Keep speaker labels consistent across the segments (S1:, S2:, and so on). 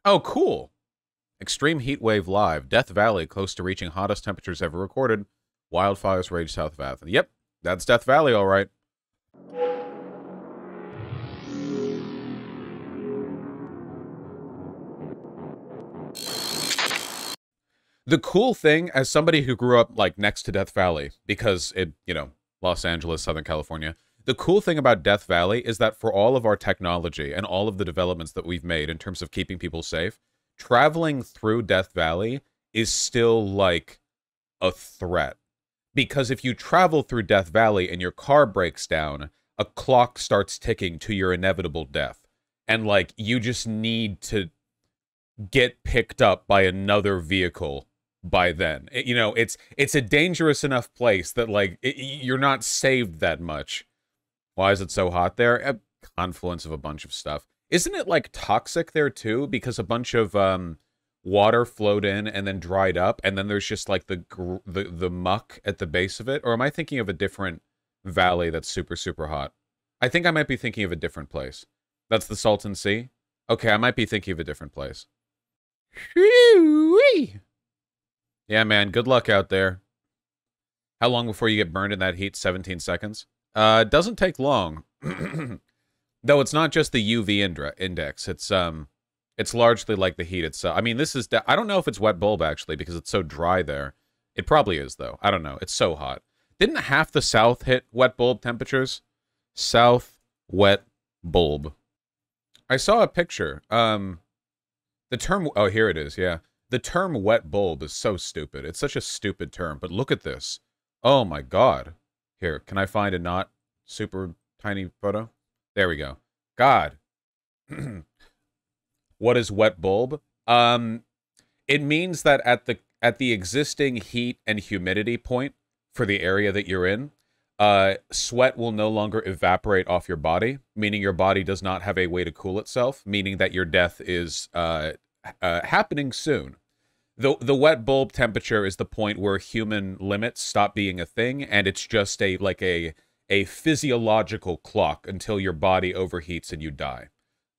S1: Oh, cool. Extreme heat wave live. Death Valley close to reaching hottest temperatures ever recorded. Wildfires rage south of Athens. Yep, that's Death Valley, all right. The cool thing, as somebody who grew up like next to Death Valley, because Los Angeles, Southern California, the cool thing about Death Valley is that for all of our technology and all of the developments that we've made in terms of keeping people safe, traveling through Death Valley is still like a threat. Because if you travel through Death Valley and your car breaks down, a clock starts ticking to your inevitable death. And like you just need to get picked up by another vehicle by then. It's a dangerous enough place that like you're not saved that much. Why is it so hot there? A confluence of a bunch of stuff. Isn't it like toxic there too? Because a bunch of water flowed in and then dried up, and then there's just like the muck at the base of it. Or am I thinking of a different valley that's super super hot? I think I might be thinking of a different place. That's the Salton Sea. Okay, I might be thinking of a different place. Whee! Yeah, man, good luck out there. How long before you get burned in that heat? 17 seconds? It doesn't take long. Though it's not just the UV index. It's largely like the heat itself. I mean, I don't know if it's wet bulb, actually, because it's so dry there. It probably is, though. I don't know. It's so hot. Didn't half the South hit wet bulb temperatures? South wet bulb. I saw a picture. The term... Oh, here it is, yeah. The term wet bulb is so stupid. It's such a stupid term, but look at this. Oh my god. Here, can I find a not super tiny photo? There we go. God. What is wet bulb? It means that at the existing heat and humidity point for the area that you're in, sweat will no longer evaporate off your body, meaning your body does not have a way to cool itself, meaning that your death is happening soon. The wet bulb temperature is the point where human limits stop being a thing, and it's just a physiological clock until your body overheats and you die.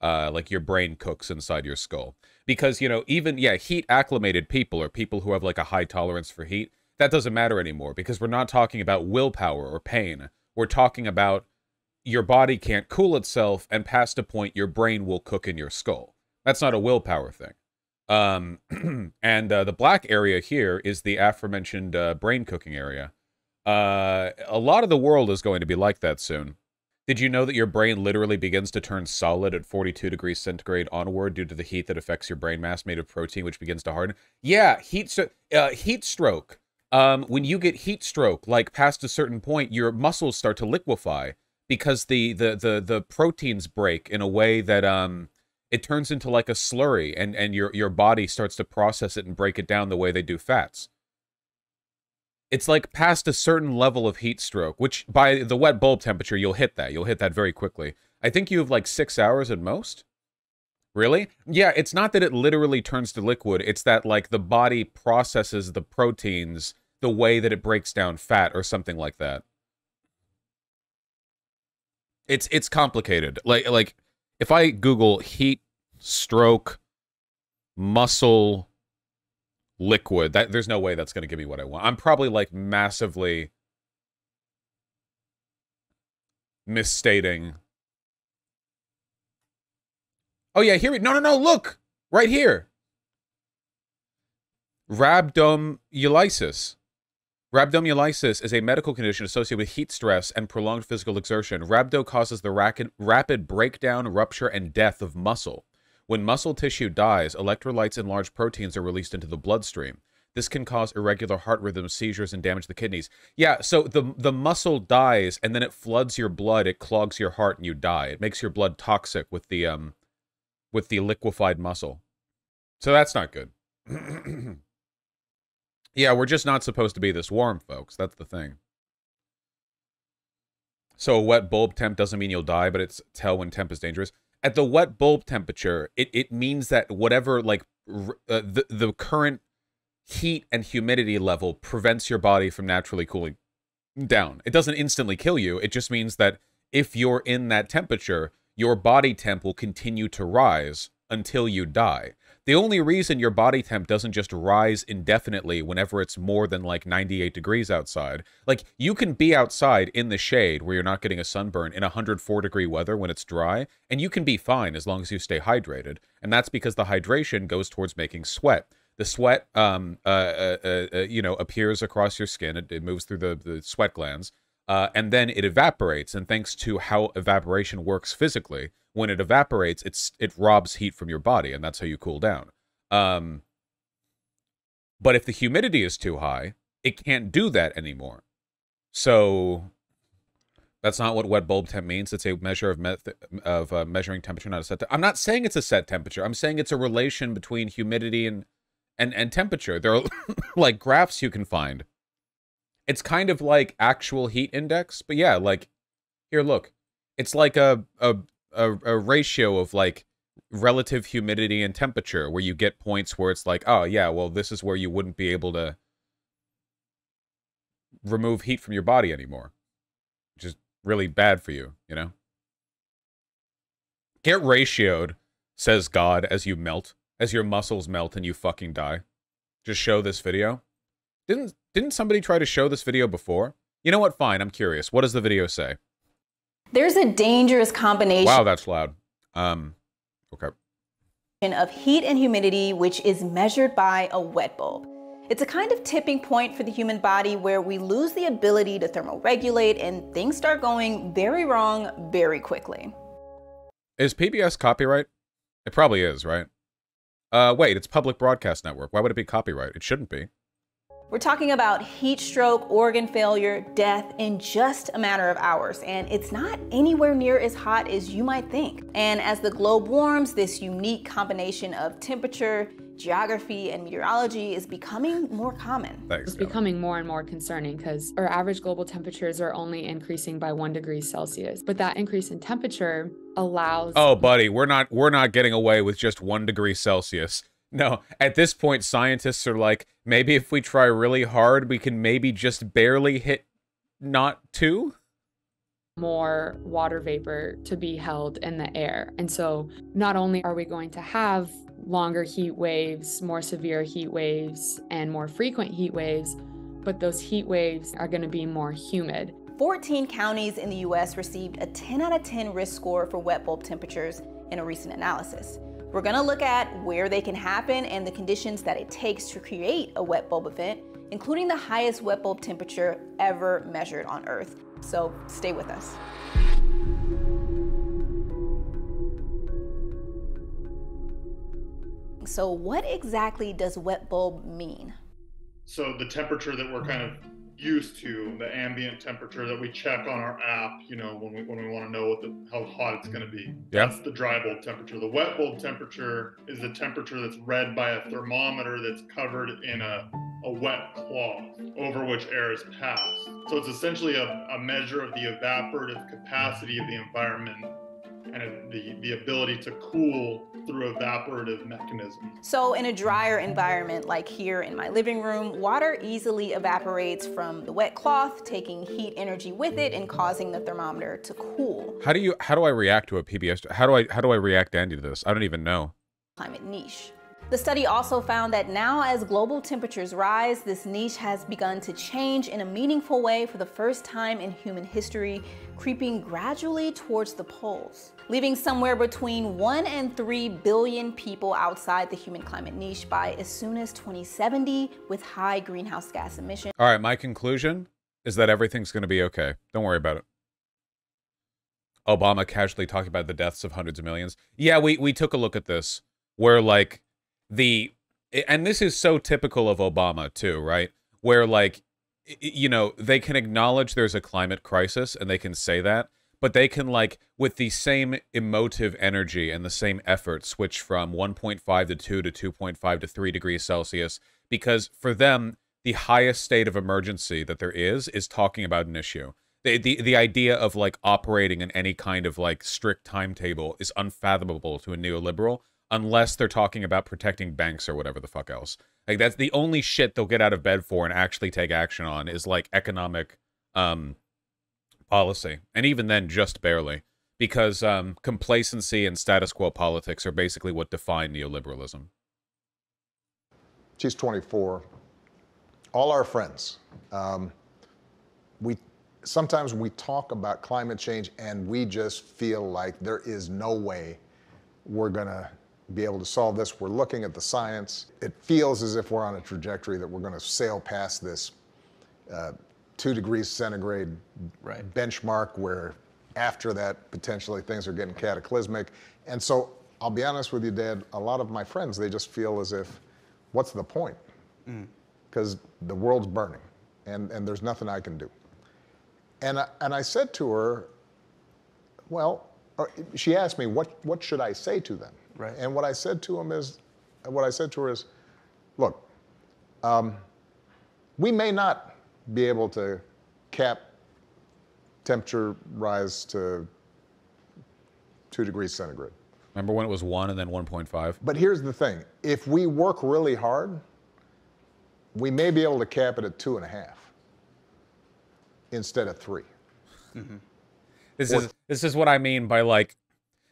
S1: Like your brain cooks inside your skull. Because, heat acclimated people or people who have like a high tolerance for heat, that doesn't matter anymore because we're not talking about willpower or pain. We're talking about your body can't cool itself, and past a point your brain will cook in your skull. That's not a willpower thing. And the black area here is the aforementioned brain cooking area. A lot of the world is going to be like that soon. Did you know that your brain literally begins to turn solid at 42 degrees centigrade onward due to the heat that affects your brain mass made of protein, which begins to harden? Yeah, heat stroke. When you get heat stroke, like past a certain point, your muscles start to liquefy because the proteins break in a way that it turns into like a slurry, and your body starts to process it and break it down the way they do fats. It's like past a certain level of heat stroke, which by the wet bulb temperature, you'll hit that. You'll hit that very quickly. I think you have like 6 hours at most. Really? Yeah, it's not that it literally turns to liquid. It's that like the body processes the proteins the way that it breaks down fat or something like that. It's complicated. Like if I Google heat stroke muscle liquid, there's no way that's going to give me what I want. I'm probably like massively misstating. Oh yeah, here no, look right here. Rhabdomyolysis. Rhabdomyolysis is a medical condition associated with heat stress and prolonged physical exertion. Rhabdo causes the rapid breakdown, rupture, and death of muscle. When muscle tissue dies, electrolytes and large proteins are released into the bloodstream. This can cause irregular heart rhythms, seizures, and damage the kidneys. Yeah, so the muscle dies, and then it floods your blood, it clogs your heart, and you die. It makes your blood toxic with the liquefied muscle. So that's not good. Yeah, we're just not supposed to be this warm, folks. That's the thing. So a wet bulb temp doesn't mean you'll die, but it's tell when temp is dangerous. At the wet bulb temperature, it means that whatever, like, the current heat and humidity level prevents your body from naturally cooling down. It doesn't instantly kill you. It just means that if you're in that temperature, your body temp will continue to rise until you die. The only reason your body temp doesn't just rise indefinitely whenever it's more than like 98 degrees outside, like you can be outside in the shade where you're not getting a sunburn in 104-degree weather when it's dry, and you can be fine as long as you stay hydrated. And that's because the hydration goes towards making sweat. The sweat, you know, appears across your skin. It moves through the sweat glands, and then it evaporates. And thanks to how evaporation works physically, when it evaporates, it robs heat from your body, and that's how you cool down. But if the humidity is too high, it can't do that anymore. So that's not what wet bulb temp means. It's a measure of measuring temperature, not a set. I'm not saying it's a set temperature. I'm saying it's a relation between humidity and temperature. There are like graphs you can find. It's kind of like actual heat index, but yeah, like here, look, it's like a ratio of like relative humidity and temperature, where you get points where it's like, oh yeah, well, this is where you wouldn't be able to remove heat from your body anymore, which is really bad for you, you know? Get ratioed, says God, as you melt, as your muscles melt and you fucking die. Just show this video. Didn't somebody try to show this video before? You know what? Fine, I'm curious. What does the video say?
S2: There's a dangerous combination.
S1: Wow, that's loud. Okay.
S2: Of heat and humidity, which is measured by a wet bulb. It's a kind of tipping point for the human body where we lose the ability to thermoregulate and things start going very wrong very quickly.
S1: Is PBS copyright? It probably is, right? Wait, it's Public Broadcast Network. Why would it be copyright? It shouldn't be.
S2: We're talking about heat stroke, organ failure, death in just a matter of hours, and it's not anywhere near as hot as you might think. And as the globe warms, this unique combination of temperature, geography, and meteorology is becoming more common.
S3: It's becoming more and more concerning because our average global temperatures are only increasing by 1 degree Celsius. But that increase in temperature allows...
S1: Oh, buddy, we're not getting away with just 1 degree Celsius. No, at this point, scientists are like, maybe if we try really hard, we can maybe just barely hit not 2?
S3: More water vapor to be held in the air. And so not only are we going to have longer heat waves, more severe heat waves, and more frequent heat waves, but those heat waves are going to be more humid.
S2: 14 counties in the US received a 10 out of 10 risk score for wet bulb temperatures in a recent analysis. We're gonna look at where they can happen and the conditions that it takes to create a wet bulb event, including the highest wet bulb temperature ever measured on Earth. So stay with us. So what exactly does wet bulb mean?
S4: So the temperature that we're kind of used to, the ambient temperature that we check on our app, you know, when we want to know how hot it's going to be.
S1: Yeah.
S4: That's the dry bulb temperature. The wet bulb temperature is the temperature that's read by a thermometer that's covered in a wet cloth over which air is passed. So it's essentially a measure of the evaporative capacity of the environment and the ability to cool through evaporative mechanisms.
S2: So in a drier environment like here in my living room, water easily evaporates from the wet cloth, taking heat energy with it and causing the thermometer to cool.
S1: How do I react to a PBS? How do I react, Andy, to this? I don't even know.
S2: Climate niche. The study also found that now as global temperatures rise, this niche has begun to change in a meaningful way for the first time in human history, creeping gradually towards the poles, leaving somewhere between 1 and 3 billion people outside the human climate niche by as soon as 2070 with high greenhouse gas emissions.
S1: All right, my conclusion is that everything's going to be okay. Don't worry about it. Obama casually talking about the deaths of hundreds of millions. Yeah, we took a look at this, where like and this is so typical of Obama too, right? Where like, you know, they can acknowledge there's a climate crisis and they can say that, but they can like, with the same emotive energy and the same effort, switch from 1.5 to 2 to 2.5 to 3 degrees Celsius, because for them, the highest state of emergency that there is talking about an issue. The idea of like operating in any kind of like strict timetable is unfathomable to a neoliberal, unless they're talking about protecting banks or whatever the fuck else. Like, that's the only shit they'll get out of bed for and actually take action on is, like, economic policy. And even then, just barely. because complacency and status quo politics are basically what define neoliberalism.
S5: She's 24. All our friends. Sometimes we talk about climate change and we just feel like there is no way we're gonna be able to solve this. We're looking at the science. It feels as if we're on a trajectory that we're gonna sail past this 2 degrees centigrade benchmark, where after that, potentially things are getting cataclysmic. And so I'll be honest with you, Dad, a lot of my friends, they just feel as if, what's the point? Because the world's burning and there's nothing I can do. And I said to her, well, she asked me, what should I say to them?
S6: Right.
S5: And what I said to her is, look, we may not be able to cap temperature rise to 2 degrees centigrade.
S1: Remember when it was 1 and then 1.5?
S5: But here's the thing. If we work really hard, we may be able to cap it at 2.5 instead of 3.
S6: Mm-hmm.
S1: This is what I mean by, like,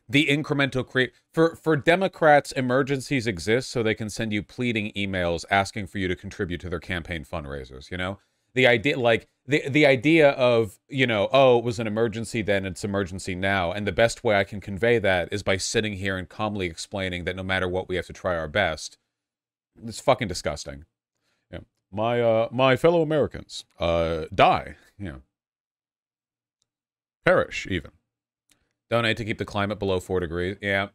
S1: the incremental for Democrats, emergencies exist so they can send you pleading emails asking for you to contribute to their campaign fundraisers, you know? The idea, like, the idea of, you know, oh, it was an emergency then, it's emergency now, and the best way I can convey that is by sitting here and calmly explaining that no matter what, we have to try our best. It's fucking disgusting. Yeah. My fellow Americans, die, you know. Perish, even. Donate to keep the climate below 4 degrees. Yeah.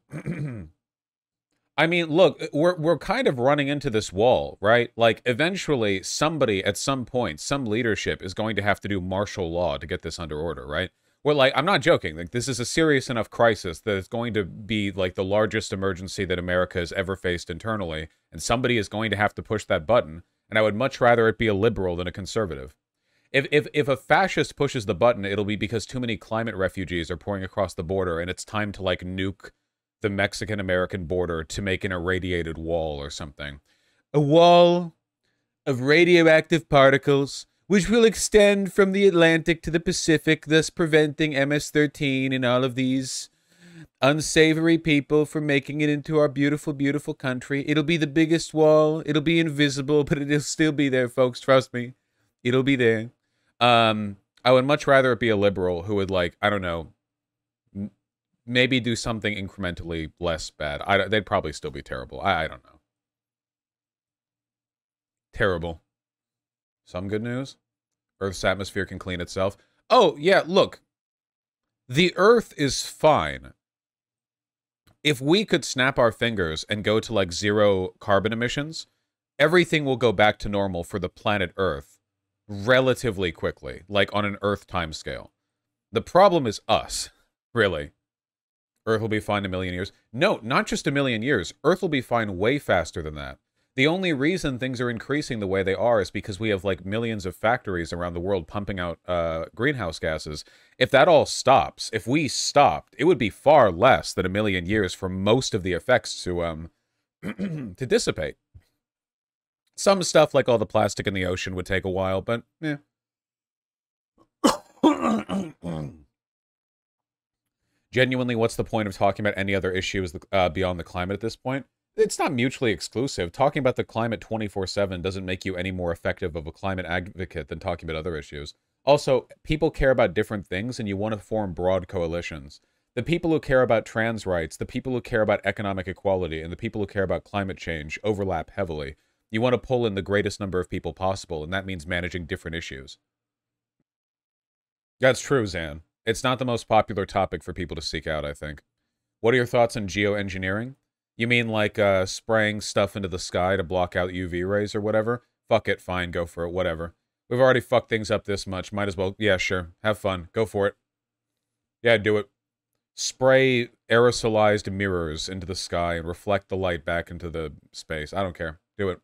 S1: I mean, look, we're kind of running into this wall, right? Like, eventually, somebody, at some point, some leadership is going to have to do martial law to get this under order, right? Well, like, I'm not joking. Like, this is a serious enough crisis that it's going to be, like, the largest emergency that America has ever faced internally, and somebody is going to have to push that button, and I would much rather it be a liberal than a conservative. If a fascist pushes the button, it'll be because too many climate refugees are pouring across the border, and it's time to, like, nuke the Mexican-American border to make an irradiated wall or something. A wall of radioactive particles, which will extend from the Atlantic to the Pacific, thus preventing MS-13 and all of these unsavory people from making it into our beautiful, beautiful country. It'll be the biggest wall. It'll be invisible, but it'll still be there, folks. Trust me. It'll be there. I would much rather it be a liberal who would, like, I don't know, maybe do something incrementally less bad. They'd probably still be terrible. I don't know. Terrible. Some good news. Earth's atmosphere can clean itself. Oh, yeah, look. The Earth is fine. If we could snap our fingers and go to, like, 0 carbon emissions, everything will go back to normal for the planet Earth relatively quickly, like on an Earth timescale. The problem is us, really. Earth will be fine in 1 million years. No, not just 1 million years. Earth will be fine way faster than that. The only reason things are increasing the way they are is because we have, like, millions of factories around the world pumping out greenhouse gases. If that all stops, if we stopped, it would be far less than 1 million years for most of the effects to to dissipate. Some stuff, like all the plastic in the ocean, would take a while, but yeah. Genuinely, what's the point of talking about any other issues beyond the climate at this point? It's not mutually exclusive. Talking about the climate 24/7 doesn't make you any more effective of a climate advocate than talking about other issues. Also, people care about different things, and you want to form broad coalitions. The people who care about trans rights, the people who care about economic equality, and the people who care about climate change overlap heavily. You want to pull in the greatest number of people possible, and that means managing different issues. That's true, Zan. It's not the most popular topic for people to seek out, I think. What are your thoughts on geoengineering? You mean like spraying stuff into the sky to block out UV rays or whatever? Fuck it, fine, go for it, whatever. We've already fucked things up this much, might as well, yeah, sure, have fun, go for it. Yeah, do it. Spray aerosolized mirrors into the sky and reflect the light back into the space. I don't care. Do it.